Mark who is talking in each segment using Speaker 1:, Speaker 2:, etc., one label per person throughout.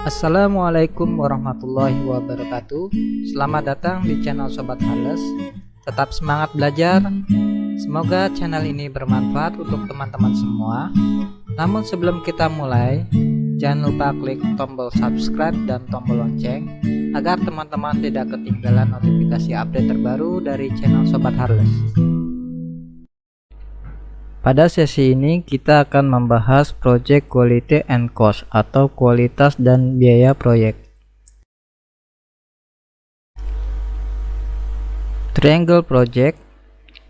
Speaker 1: Assalamualaikum warahmatullahi wabarakatuh. Selamat datang di channel Sobat Hales. Tetap semangat belajar. Semoga channel ini bermanfaat untuk teman-teman semua. Namun sebelum kita mulai, jangan lupa klik tombol subscribe dan tombol lonceng agar teman-teman tidak ketinggalan notifikasi update terbaru dari channel Sobat Hales. Pada sesi ini kita akan membahas Project Quality and Cost atau kualitas dan biaya proyek. Triangle Project.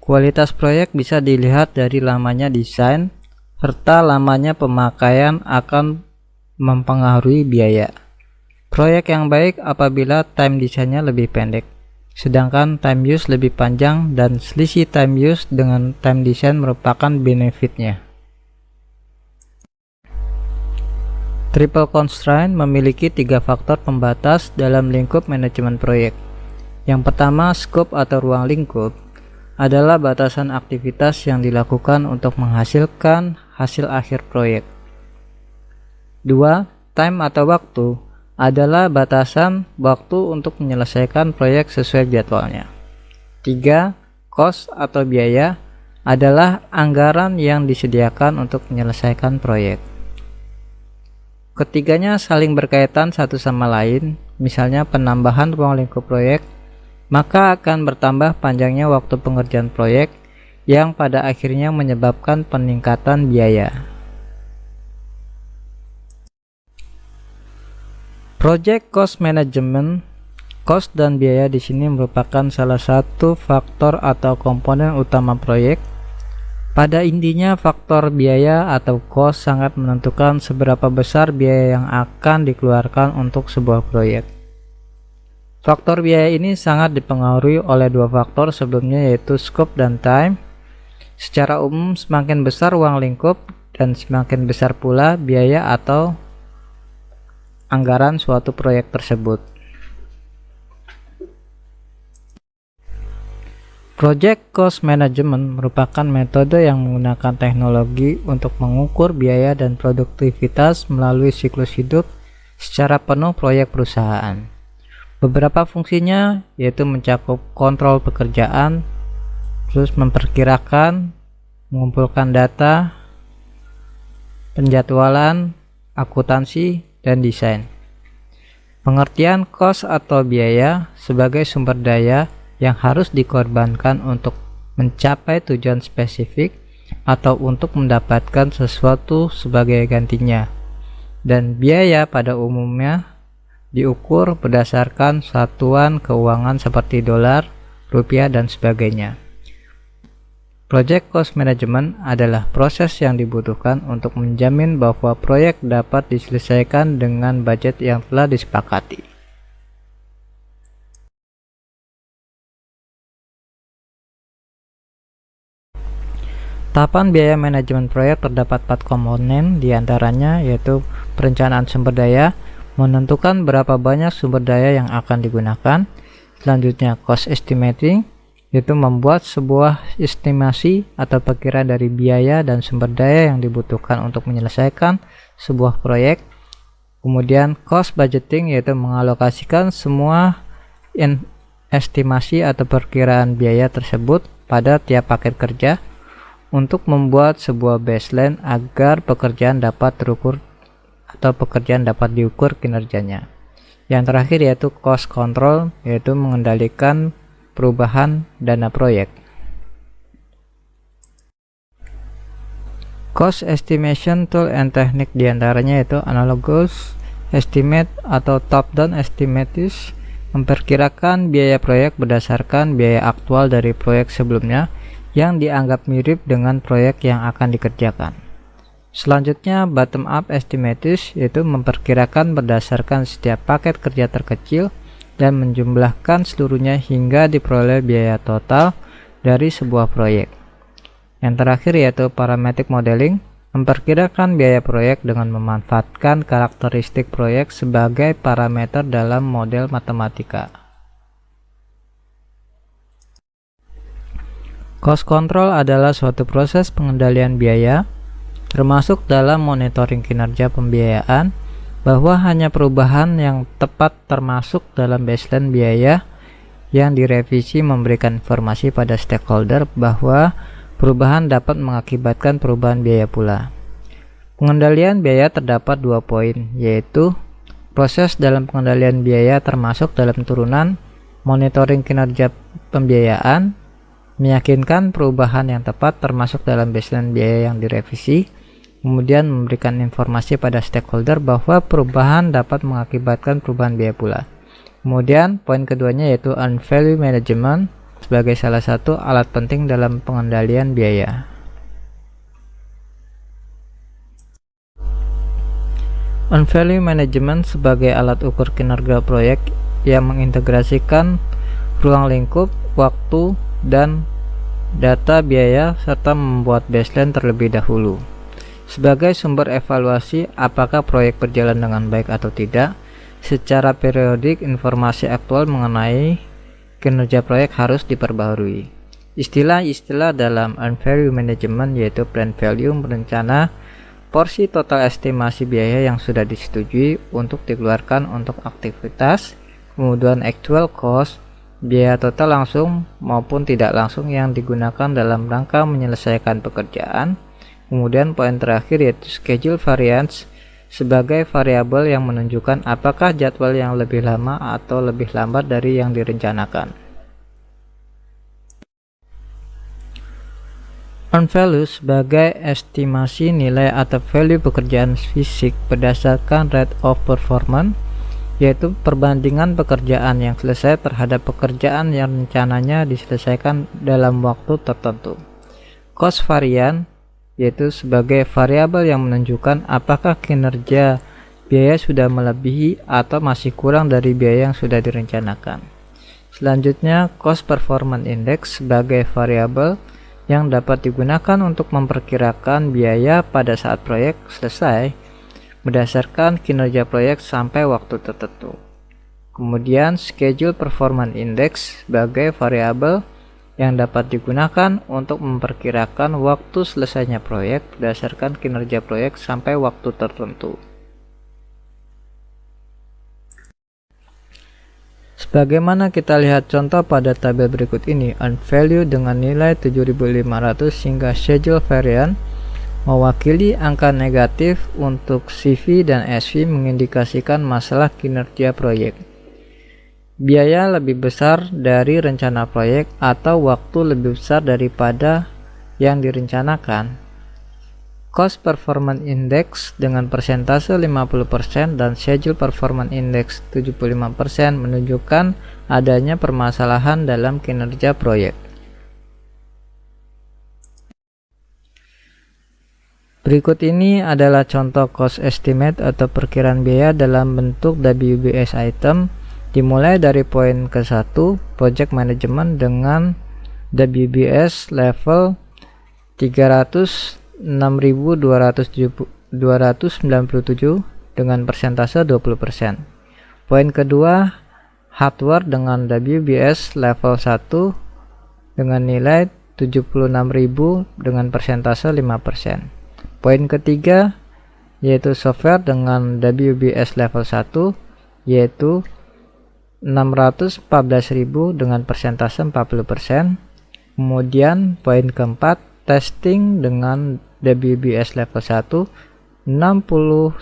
Speaker 1: Kualitas proyek bisa dilihat dari lamanya desain serta lamanya pemakaian akan mempengaruhi biaya. Proyek yang baik apabila time desainnya lebih pendek, sedangkan time use lebih panjang, dan selisih time use dengan time design merupakan benefitnya. Triple constraint memiliki 3 faktor pembatas dalam lingkup manajemen proyek. Yang pertama, scope atau ruang lingkup adalah batasan aktivitas yang dilakukan untuk menghasilkan hasil akhir proyek. 2. Time atau waktu adalah batasan waktu untuk menyelesaikan proyek sesuai jadwalnya. 3. Cost atau biaya adalah anggaran yang disediakan untuk menyelesaikan proyek. Ketiganya saling berkaitan satu sama lain. Misalnya penambahan ruang lingkup proyek, maka akan bertambah panjangnya waktu pengerjaan proyek yang pada akhirnya menyebabkan peningkatan biaya. Project Cost Management. Cost dan biaya di sini merupakan salah satu faktor atau komponen utama proyek. Pada intinya, faktor biaya atau cost sangat menentukan seberapa besar biaya yang akan dikeluarkan untuk sebuah proyek. Faktor biaya ini sangat dipengaruhi oleh 2 faktor sebelumnya, yaitu scope dan time. Secara umum, semakin besar ruang lingkup dan semakin besar pula biaya atau anggaran suatu proyek tersebut. Project Cost Management merupakan metode yang menggunakan teknologi untuk mengukur biaya dan produktivitas melalui siklus hidup secara penuh proyek perusahaan. Beberapa fungsinya yaitu mencakup kontrol pekerjaan, terus memperkirakan, mengumpulkan data, penjadwalan, akuntansi, dan desain. Pengertian cost atau biaya sebagai sumber daya yang harus dikorbankan untuk mencapai tujuan spesifik atau untuk mendapatkan sesuatu sebagai gantinya. Dan biaya pada umumnya diukur berdasarkan satuan keuangan seperti dolar, rupiah, dan sebagainya. Project Cost Management adalah proses yang dibutuhkan untuk menjamin bahwa proyek dapat diselesaikan dengan budget yang telah disepakati. Tahapan biaya manajemen proyek terdapat 4 komponen, diantaranya yaitu perencanaan sumber daya, menentukan berapa banyak sumber daya yang akan digunakan. Selanjutnya cost estimating, yaitu membuat sebuah estimasi atau perkiraan dari biaya dan sumber daya yang dibutuhkan untuk menyelesaikan sebuah proyek. Kemudian cost budgeting, yaitu mengalokasikan semua estimasi atau perkiraan biaya tersebut pada tiap paket kerja untuk membuat sebuah baseline agar pekerjaan dapat terukur atau pekerjaan dapat diukur kinerjanya. Yang terakhir yaitu cost control, yaitu mengendalikan perubahan dana proyek. Cost estimation tool and teknik diantaranya yaitu analogous estimate atau top-down estimates, memperkirakan biaya proyek berdasarkan biaya aktual dari proyek sebelumnya yang dianggap mirip dengan proyek yang akan dikerjakan. Selanjutnya bottom-up estimates, yaitu memperkirakan berdasarkan setiap paket kerja terkecil dan menjumlahkan seluruhnya hingga diperoleh biaya total dari sebuah proyek. Yang terakhir yaitu parametric modeling, memperkirakan biaya proyek dengan memanfaatkan karakteristik proyek sebagai parameter dalam model matematika. Cost control adalah suatu proses pengendalian biaya, termasuk dalam monitoring kinerja pembiayaan bahwa hanya perubahan yang tepat termasuk dalam baseline biaya yang direvisi memberikan informasi pada stakeholder bahwa perubahan dapat mengakibatkan perubahan biaya pula. Pengendalian biaya terdapat 2 poin, yaitu proses dalam pengendalian biaya termasuk dalam turunan monitoring kinerja pembiayaan, meyakinkan perubahan yang tepat termasuk dalam baseline biaya yang direvisi, kemudian memberikan informasi pada stakeholder bahwa perubahan dapat mengakibatkan perubahan biaya pula. Kemudian poin keduanya yaitu earned value management sebagai salah satu alat penting dalam pengendalian biaya. Earned value management sebagai alat ukur kinerja proyek yang mengintegrasikan ruang lingkup, waktu, dan data biaya serta membuat baseline terlebih dahulu. Sebagai sumber evaluasi apakah proyek berjalan dengan baik atau tidak, secara periodik informasi aktual mengenai kinerja proyek harus diperbaharui. Istilah-istilah dalam earned value management yaitu plan value merencana porsi total estimasi biaya yang sudah disetujui untuk dikeluarkan untuk aktivitas, kemudian actual cost, biaya total langsung maupun tidak langsung yang digunakan dalam rangka menyelesaikan pekerjaan. Kemudian poin terakhir yaitu schedule variance sebagai variabel yang menunjukkan apakah jadwal yang lebih lama atau lebih lambat dari yang direncanakan. Earned value sebagai estimasi nilai atau value pekerjaan fisik berdasarkan rate of performance, yaitu perbandingan pekerjaan yang selesai terhadap pekerjaan yang rencananya diselesaikan dalam waktu tertentu. Cost variance yaitu sebagai variabel yang menunjukkan apakah kinerja biaya sudah melebihi atau masih kurang dari biaya yang sudah direncanakan. Selanjutnya, cost performance index sebagai variabel yang dapat digunakan untuk memperkirakan biaya pada saat proyek selesai berdasarkan kinerja proyek sampai waktu tertentu. Kemudian, schedule performance index sebagai variabel yang dapat digunakan untuk memperkirakan waktu selesainya proyek berdasarkan kinerja proyek sampai waktu tertentu. Sebagaimana kita lihat contoh pada tabel berikut ini, earned value dengan nilai 7.500 hingga schedule variance mewakili angka negatif untuk CV dan SV mengindikasikan masalah kinerja proyek. Biaya lebih besar dari rencana proyek atau waktu lebih besar daripada yang direncanakan. Cost Performance Index dengan persentase 50% dan Schedule Performance Index 75% menunjukkan adanya permasalahan dalam kinerja proyek. Berikut ini adalah contoh cost estimate atau perkiraan biaya dalam bentuk WBS item. Dimulai dari poin ke-1, project management dengan WBS level 306.297 dengan persentase 20%. Poin kedua, hardware dengan WBS level 1 dengan nilai 76.000 dengan persentase 5%. Poin ketiga yaitu software dengan WBS level 1 yaitu 614.000 dengan persentase 40%. Kemudian poin keempat, testing dengan WBS level 1 69.000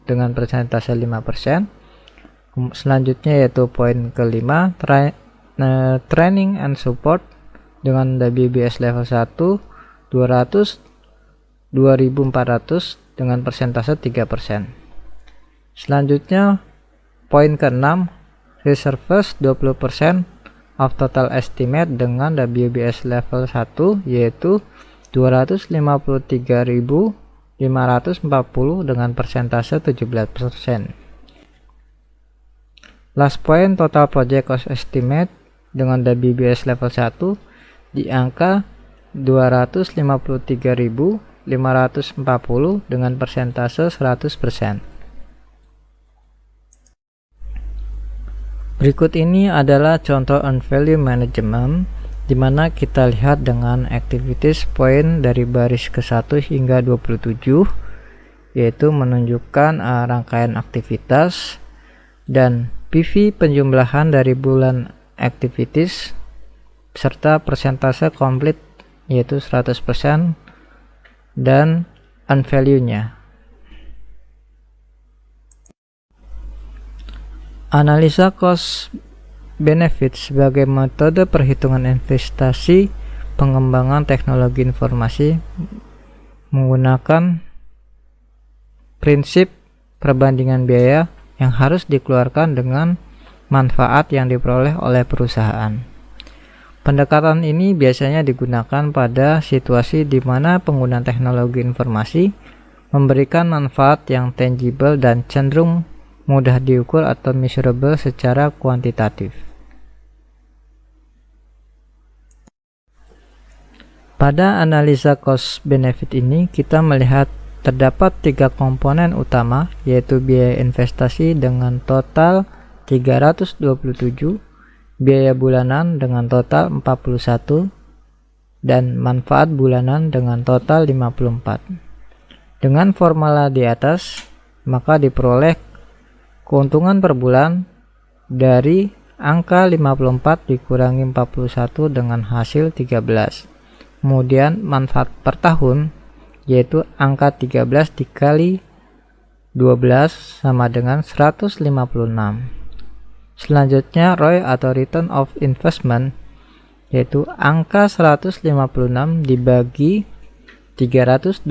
Speaker 1: dengan persentase 5%. Selanjutnya yaitu poin kelima, training and support dengan WBS level 1 2.400 dengan persentase 3%. Selanjutnya poin ke-6, reserves 20% of total estimate dengan WBS level 1 yaitu 253.540 dengan persentase 17%. Last point, total project cost estimate dengan WBS level 1 di angka 253.540 dengan persentase 100%. Berikut ini adalah contoh earned value management di mana kita lihat dengan activities point dari baris ke-1 hingga 27 yaitu menunjukkan rangkaian aktivitas, dan PV penjumlahan dari bulan activities, serta persentase komplit yaitu 100% dan unvalue-nya. Analisa cost benefit sebagai metode perhitungan investasi pengembangan teknologi informasi menggunakan prinsip perbandingan biaya yang harus dikeluarkan dengan manfaat yang diperoleh oleh perusahaan. Pendekatan ini biasanya digunakan pada situasi di mana penggunaan teknologi informasi memberikan manfaat yang tangible dan cenderung mudah diukur atau measurable secara kuantitatif. Pada analisa cost benefit ini kita melihat terdapat 3 komponen utama, yaitu biaya investasi dengan total 327, biaya bulanan dengan total 41, dan manfaat bulanan dengan total 54. Dengan formula di atas, maka diperoleh keuntungan per bulan dari angka 54 dikurangi 41 dengan hasil 13. Kemudian manfaat per tahun yaitu angka 13 dikali 12 sama dengan 156. Selanjutnya ROI atau return of investment yaitu angka 156 dibagi 327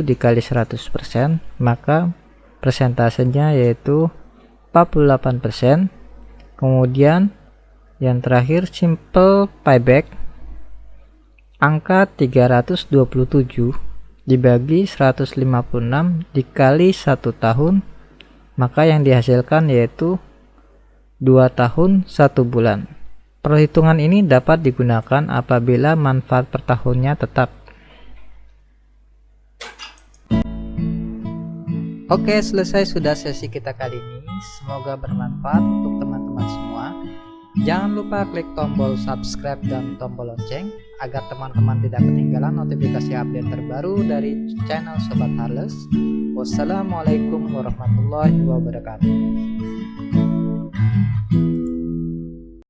Speaker 1: dikali 100%, maka persentasenya yaitu 48%. Kemudian yang terakhir simple payback, angka 327 dibagi 156 dikali 1 tahun, maka yang dihasilkan yaitu 2 tahun 1 bulan. Perhitungan ini dapat digunakan apabila manfaat per tahunnya tetap. Oke, selesai sudah sesi kita kali ini. Semoga bermanfaat untuk teman-teman semua. Jangan lupa klik tombol subscribe dan tombol lonceng agar teman-teman tidak ketinggalan notifikasi update terbaru dari channel Sobat Harles. Wassalamualaikum warahmatullahi wabarakatuh.